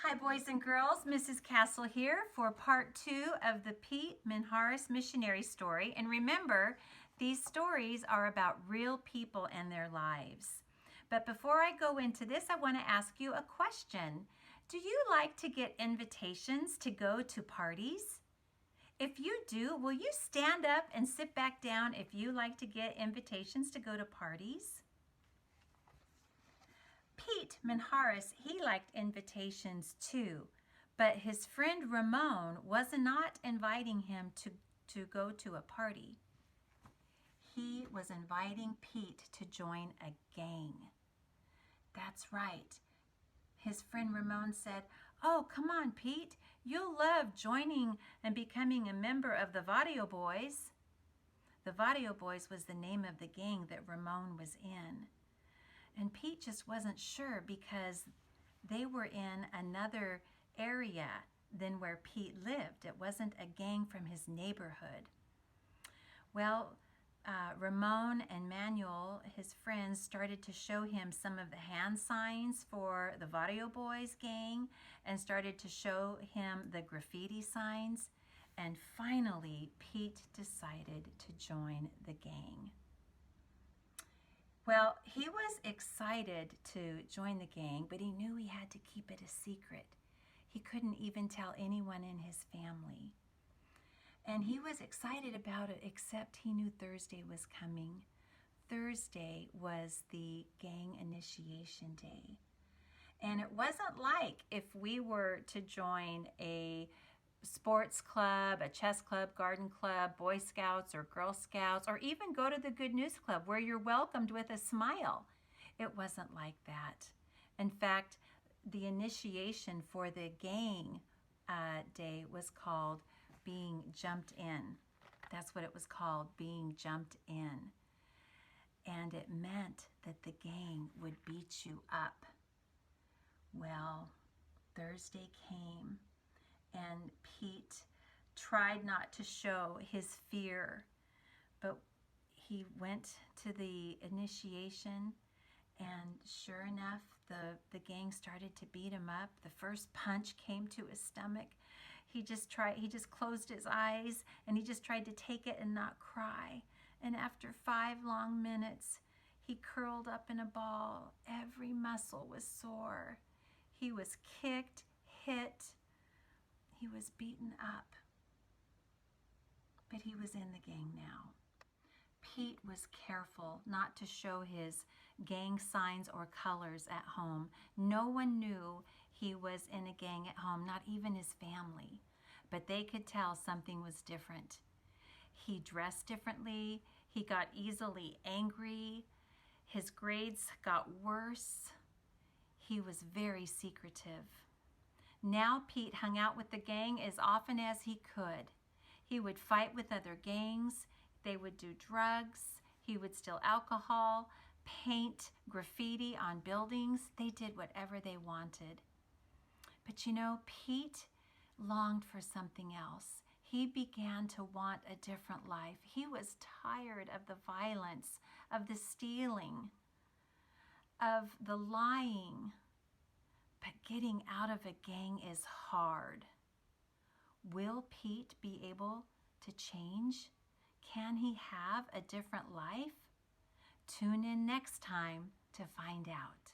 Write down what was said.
Hi boys and girls, Mrs. Castle here for part 2 of the Pete Menjares missionary story. And remember, these stories are about real people and their lives. But before I go into this, I want to ask you a question. Do you like to get invitations to go to parties? If you do, will you stand up and sit back down if you like to get invitations to go to parties? Pete Menjares, he liked invitations too, but his friend Ramon was not inviting him to go to a party. He was inviting Pete to join a gang. That's right. His friend Ramon said, "Oh, come on, Pete. You'll love joining and becoming a member of the Vadio Boys." The Vadio Boys was the name of the gang that Ramon was in. And Pete just wasn't sure because they were in another area than where Pete lived. It wasn't a gang from his neighborhood. Well, Ramon and Manuel, his friends, started to show him some of the hand signs for the Vadio Boys gang and started to show him the graffiti signs. And finally, Pete decided to join the gang. Well, he was excited to join the gang, but he knew he had to keep it a secret. He couldn't even tell anyone in his family. And he was excited about it, except he knew Thursday was coming. Thursday was the gang initiation day. And it wasn't like if we were to join a sports club, a chess club, garden club, Boy Scouts or Girl Scouts, or even go to the Good News Club where you're welcomed with a smile. It wasn't like that. In fact, the initiation for the gang day was called being jumped in. That's what it was called, being jumped in. And it meant that the gang would beat you up. Well, Thursday came. And Pete tried not to show his fear, but he went to the initiation, and sure enough, the gang started to beat him up. The first punch came to his stomach. He just closed his eyes, and he just tried to take it and not cry. And after 5 long minutes, he curled up in a ball. Every muscle was sore. He was kicked, hit. He was beaten up, but he was in the gang now. Pete was careful not to show his gang signs or colors at home. No one knew he was in a gang at home, not even his family, but they could tell something was different. He dressed differently. He got easily angry. His grades got worse. He was very secretive. Now Pete hung out with the gang as often as he could. He would fight with other gangs. They would do drugs. He would steal alcohol, paint graffiti on buildings. They did whatever they wanted. But you know, Pete longed for something else. He began to want a different life. He was tired of the violence, of the stealing, of the lying. But getting out of a gang is hard. Will Pete be able to change? Can he have a different life? Tune in next time to find out.